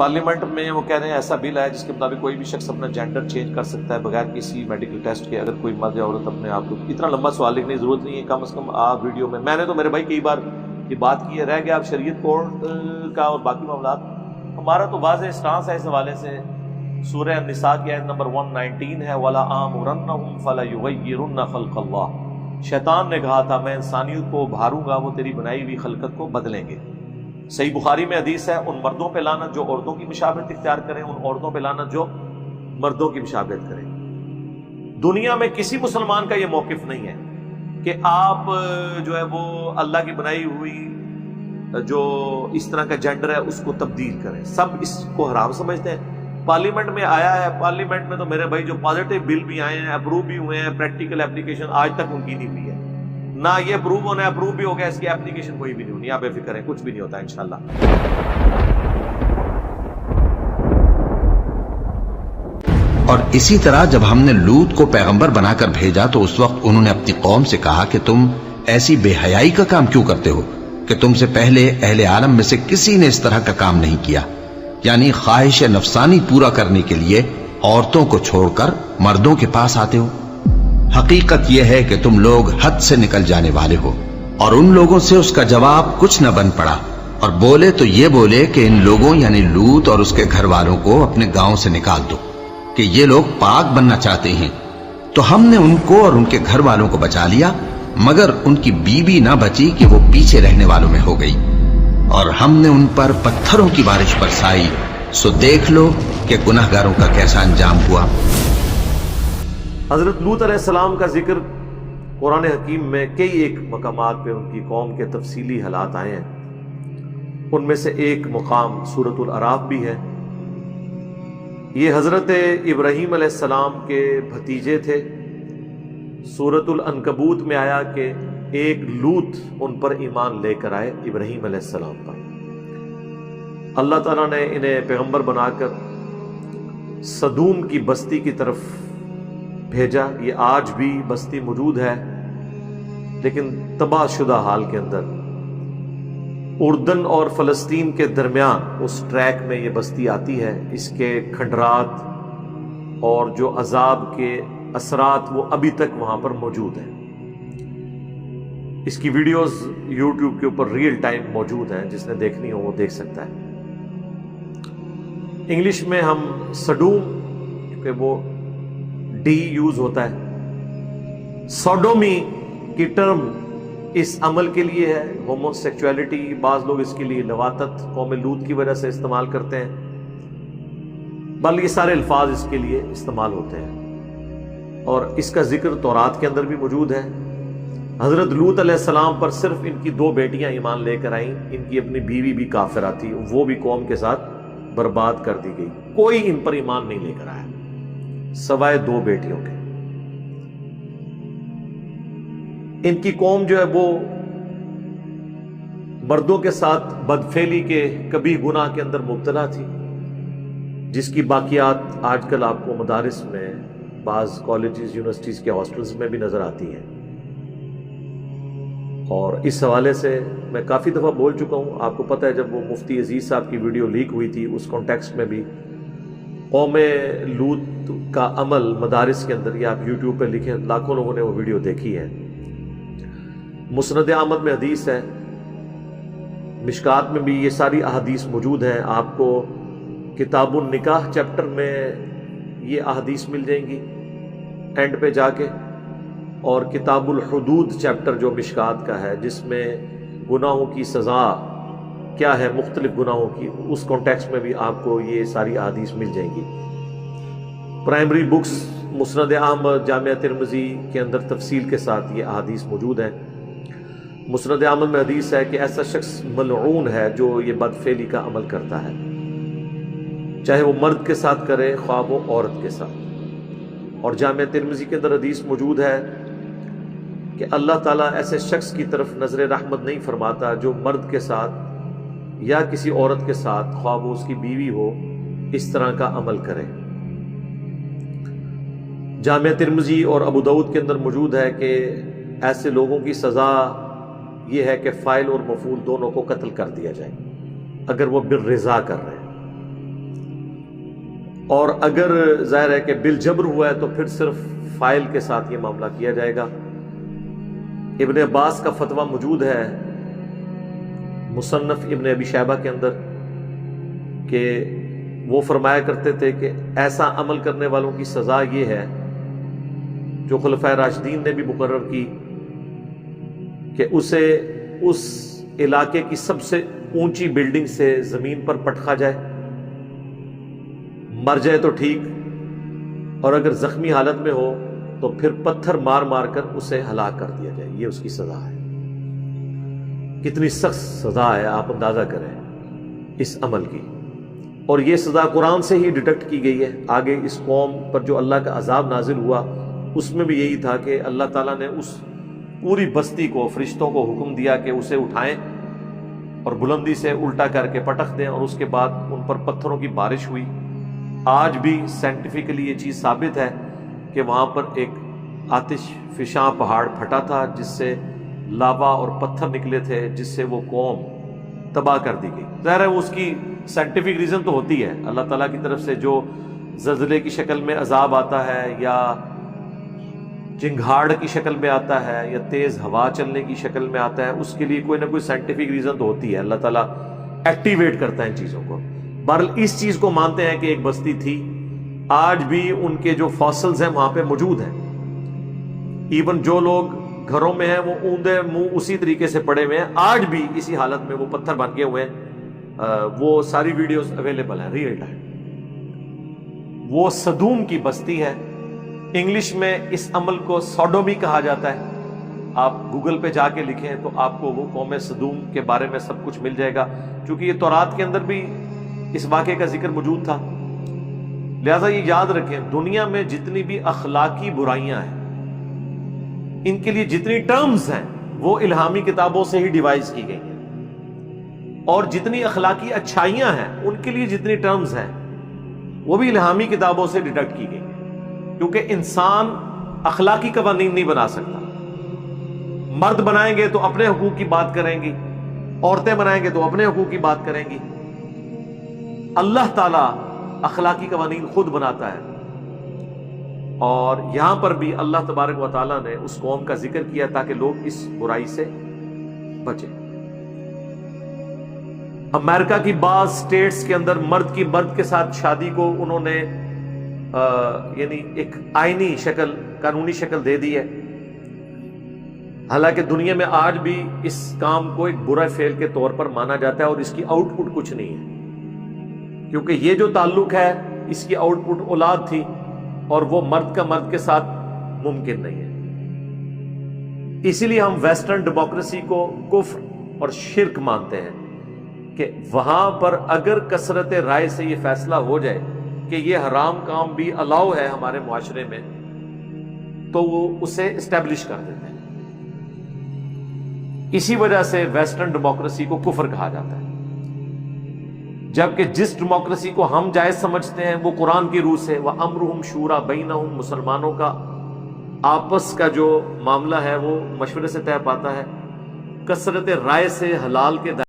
Parliament میں وہ کہہ رہے ہیں ایسا بل ہے جس کے مطابق کوئی بھی شخص اپنا جینڈر چینج کر سکتا ہے بغیر کسی میڈیکل ٹیسٹ کے. اگر کوئی مرد یا عورت اپنے آپ کو، اتنا لمبا سوال لکھنے کی ضرورت نہیں ہے، کم از کم آپ ویڈیو میں نے تو میرے بھائی کئی بار یہ بات کی ہے، رہ گیا آپ شریعت کورٹ کا اور باقی معاملات. ہمارا تو واضح اسٹانس ہے اس حوالے سے. سورہ النساء کی آیت نمبر 119 ہے وَلَا آمُرَنَّهُمْ فَلَيُغَيِّرُنَّ خَلْقَ اللَّهِ. شیطان نے کہا تھا میں انسانیت کو ابھاروں گا، وہ تیری بنائی ہوئی خلقت کو بدلیں گے. صحیح بخاری میں حدیث ہے ان مردوں پہ لعنت جو عورتوں کی مشابہت اختیار کریں، ان عورتوں پہ لعنت جو مردوں کی مشابہت کریں. دنیا میں کسی مسلمان کا یہ موقف نہیں ہے کہ آپ جو ہے وہ اللہ کی بنائی ہوئی جو اس طرح کا جینڈر ہے اس کو تبدیل کریں. سب اس کو حرام سمجھتے ہیں. پارلیمنٹ میں آیا ہے، پارلیمنٹ میں تو میرے بھائی جو پازیٹیو بل بھی آئے ہیں، اپروو بھی ہوئے ہیں، پریکٹیکل اپلیکیشن آج تک ان کی نہیں ہوئی ہے. نہ یہ اپروو ہونا ہے، اپروو بھی ہو گیا، اس کی اپلیکیشن کوئی بھی نہیں ہونی. آپ بے فکر ہیں، کچھ بھی نہیں ہوتا انشاءاللہ. اور اسی طرح جب ہم نے لوط کو پیغمبر بنا کر بھیجا تو اس وقت انہوں نے اپنی قوم سے کہا کہ تم ایسی بے حیائی کا کام کیوں کرتے ہو کہ تم سے پہلے اہل عالم میں سے کسی نے اس طرح کا کام نہیں کیا، یعنی خواہش نفسانی پورا کرنے کے لیے عورتوں کو چھوڑ کر مردوں کے پاس آتے ہو. حقیقت یہ ہے کہ تم لوگ حد سے نکل جانے والے ہو. اور ان لوگوں سے اس کا جواب کچھ نہ بن پڑا، اور بولے تو یہ بولے کہ ان لوگوں یعنی لوط اور اس کے گھر والوں کو اپنے گاؤں سے نکال دو کہ یہ لوگ پاک بننا چاہتے ہیں. تو ہم نے ان کو اور ان کے گھر والوں کو بچا لیا، مگر ان کی بیوی نہ بچی کہ وہ پیچھے رہنے والوں میں ہو گئی. اور ہم نے ان پر پتھروں کی بارش برسائی، سو دیکھ لو کہ گناہگاروں کا کیسا انجام ہوا. حضرت لوط علیہ السلام کا ذکر قرآن حکیم میں کئی ایک مقامات پہ ان کی قوم کے تفصیلی حالات آئے ہیں. ان میں سے ایک مقام سورۃ الاعراف بھی ہے. یہ حضرت ابراہیم علیہ السلام کے بھتیجے تھے. سورۃ العنکبوت میں آیا کہ ایک لوط ان پر ایمان لے کر آئے ابراہیم علیہ السلام پر. اللہ تعالیٰ نے انہیں پیغمبر بنا کر سدوم کی بستی کی طرف بھیجا. یہ آج بھی بستی موجود ہے لیکن تباہ شدہ حال کے اندر. اردن اور فلسطین کے درمیان اس ٹریک میں یہ بستی آتی ہے. اس کے کھنڈرات اور جو عذاب کے اثرات وہ ابھی تک وہاں پر موجود ہیں. اس کی ویڈیوز یوٹیوب کے اوپر ریئل ٹائم موجود ہیں، جس نے دیکھنی ہو وہ دیکھ سکتا ہے. انگلش میں ہم سڈوم، کیونکہ وہ ڈی یوز ہوتا ہے، سوڈومی کی ٹرم اس عمل کے لیے ہے. ہومو سیکچولیٹی بعض لوگ اس کے لیے لواطت قوم لوط کی وجہ سے استعمال کرتے ہیں، بلکہ یہ سارے الفاظ اس کے لیے استعمال ہوتے ہیں. اور اس کا ذکر تورات کے اندر بھی موجود ہے. حضرت لوط علیہ السلام پر صرف ان کی 2 بیٹیاں ایمان لے کر آئیں. ان کی اپنی بیوی بھی کافرہ تھی، وہ بھی قوم کے ساتھ برباد کر دی گئی. کوئی ان پر ایمان نہیں لے کر آیا سوائے 2 بیٹیوں کے. ان کی قوم جو ہے وہ مردوں کے ساتھ بدفعلی کے کبھی گناہ کے اندر مبتلا تھی، جس کی باقیات آج کل آپ کو مدارس میں، بعض کالجز یونیورسٹیز کے ہاسٹلز میں بھی نظر آتی ہیں. اور اس حوالے سے میں کافی دفعہ بول چکا ہوں. آپ کو پتہ ہے جب وہ مفتی عزیز صاحب کی ویڈیو لیک ہوئی تھی، اس کانٹیکسٹ میں بھی قوم لوط کا عمل مدارس کے اندر، یہ آپ یوٹیوب پہ لکھیں، لاکھوں لوگوں نے وہ ویڈیو دیکھی ہے. مسند احمد میں حدیث ہے، مشکات میں بھی یہ ساری احادیث موجود ہیں. آپ کو کتاب النکاح چیپٹر میں یہ احادیث مل جائیں گی اینڈ پہ جا کے، اور کتاب الحدود چیپٹر جو مشکات کا ہے، جس میں گناہوں کی سزا کیا ہے مختلف گناہوں کی، اس کانٹیکسٹ میں بھی آپ کو یہ ساری احادیث مل جائیں گی. پرائمری بکس مسند احمد، جامعہ ترمذی کے اندر تفصیل کے ساتھ یہ احادیث موجود ہیں. مسند احمد میں حدیث ہے کہ ایسا شخص ملعون ہے جو یہ بدفعلی کا عمل کرتا ہے، چاہے وہ مرد کے ساتھ کرے خواہ وہ عورت کے ساتھ. اور جامعہ ترمذی کے اندر حدیث موجود ہے کہ اللہ تعالیٰ ایسے شخص کی طرف نظر رحمت نہیں فرماتا جو مرد کے ساتھ یا کسی عورت کے ساتھ خواہ وہ اس کی بیوی ہو اس طرح کا عمل کرے. جامعہ ترمذی اور ابو داؤد کے اندر موجود ہے کہ ایسے لوگوں کی سزا یہ ہے کہ فاعل اور مفعول دونوں کو قتل کر دیا جائے اگر وہ بالرضا کر رہے ہیں. اور اگر ظاہر ہے کہ بالجبر ہوا ہے تو پھر صرف فائل کے ساتھ یہ معاملہ کیا جائے گا۔ ابن عباس کا فتویٰ موجود ہے مصنف ابن ابی شیبہ کے اندر کہ وہ فرمایا کرتے تھے کہ ایسا عمل کرنے والوں کی سزا یہ ہے جو خلفائے راشدین نے بھی مقرر کی کہ اسے اس علاقے کی سب سے اونچی بلڈنگ سے زمین پر پٹخا جائے، مر جائے تو ٹھیک، اور اگر زخمی حالت میں ہو تو پھر پتھر مار مار کر اسے ہلاک کر دیا جائے۔ یہ اس کی سزا ہے۔ کتنی سخت سزا ہے، آپ اندازہ کریں اس عمل کی۔ اور یہ سزا قرآن سے ہی ڈیٹیکٹ کی گئی ہے۔ آگے اس قوم پر جو اللہ کا عذاب نازل ہوا اس میں بھی یہی تھا کہ اللہ تعالیٰ نے اس پوری بستی کو، فرشتوں کو حکم دیا کہ اسے اٹھائیں اور بلندی سے الٹا کر کے پٹخ دیں، اور اس کے بعد ان پر پتھروں کی بارش ہوئی۔ آج بھی سائنٹیفکلی یہ چیز ثابت ہے کہ وہاں پر ایک آتش فشاں پہاڑ پھٹا تھا جس سے لاوا اور پتھر نکلے تھے، جس سے وہ قوم تباہ کر دی گئی۔ ظاہر ہے اس کی سائنٹیفک ریزن تو ہوتی ہے، اللہ تعالیٰ کی طرف سے جو زلزلے کی شکل میں عذاب آتا ہے یا چنگھاڑ کی شکل میں آتا ہے یا تیز ہوا چلنے کی شکل میں آتا ہے، اس کے لیے کوئی نہ کوئی سائنٹیفک ریزن تو ہوتی ہے۔ اللہ تعالیٰ ایکٹیویٹ کرتا ہے ان چیزوں کو۔ بہرحال اس چیز کو مانتے ہیں کہ ایک بستی تھی، آج بھی ان کے جو فاسلز ہیں وہاں پہ موجود ہیں۔ ایون جو لوگ گھروں میں ہیں وہ اوندے منہ اسی طریقے سے پڑے ہوئے ہیں، آج بھی اسی حالت میں وہ پتھر بن کے ہوئے ہیں۔ وہ ساری ویڈیوز اویلیبل ہیں ریئل ٹائم۔ وہ سدوم کی بستی ہے، انگلش میں اس عمل کو سوڈومی کہا جاتا ہے۔ آپ گوگل پہ جا کے لکھیں تو آپ کو وہ قوم سدوم کے بارے میں سب کچھ مل جائے گا، کیونکہ یہ تورات کے اندر بھی اس واقعے کا ذکر موجود تھا۔ لہذا یہ یاد رکھیں، دنیا میں جتنی بھی اخلاقی برائیاں ہیں، ان کے لیے جتنی ٹرمز ہیں وہ الہامی کتابوں سے ہی ڈیوائز کی گئی ہیں، اور جتنی اخلاقی اچھائیاں ہیں ان کے لیے جتنی ٹرمز ہیں وہ بھی الہامی کتابوں سے ڈیٹیکٹ کی گئی ہیں، کیونکہ انسان اخلاقی قوانین نہیں بنا سکتا۔ مرد بنائیں گے تو اپنے حقوق کی بات کریں گی، عورتیں بنائیں گے تو اپنے حقوق کی بات کریں گی۔ اللہ تعالیٰ اخلاقی قوانین خود بناتا ہے، اور یہاں پر بھی اللہ تبارک و تعالیٰ نے اس قوم کا ذکر کیا تاکہ لوگ اس برائی سے بچیں۔ امریکہ کی بعض سٹیٹس کے اندر مرد کی مرد کے ساتھ شادی کو انہوں نے یعنی ایک آئینی شکل، قانونی شکل دے دی ہے، حالانکہ دنیا میں آج بھی اس کام کو ایک برا فعل کے طور پر مانا جاتا ہے اور اس کی آؤٹ پٹ کچھ نہیں ہے، کیونکہ یہ جو تعلق ہے اس کی آؤٹ پٹ اولاد تھی، اور وہ مرد کا مرد کے ساتھ ممکن نہیں ہے۔ اسی لیے ہم ویسٹرن ڈیموکریسی کو کفر اور شرک مانتے ہیں کہ وہاں پر اگر کثرت رائے سے یہ فیصلہ ہو جائے کہ یہ حرام کام بھی الاؤ ہے ہمارے معاشرے میں، تو وہ اسے اسٹیبلش کر دیتے ہیں۔ اسی وجہ سے ویسٹرن ڈیموکریسی کو کفر کہا جاتا ہے، جبکہ جس ڈیموکریسی کو ہم جائز سمجھتے ہیں وہ قرآن کی روح سے وَأَمْرُهُمْ شُورَىٰ بَيْنَهُمْ، مسلمانوں کا آپس کا جو معاملہ ہے وہ مشورے سے طے پاتا ہے، کثرت رائے سے حلال کے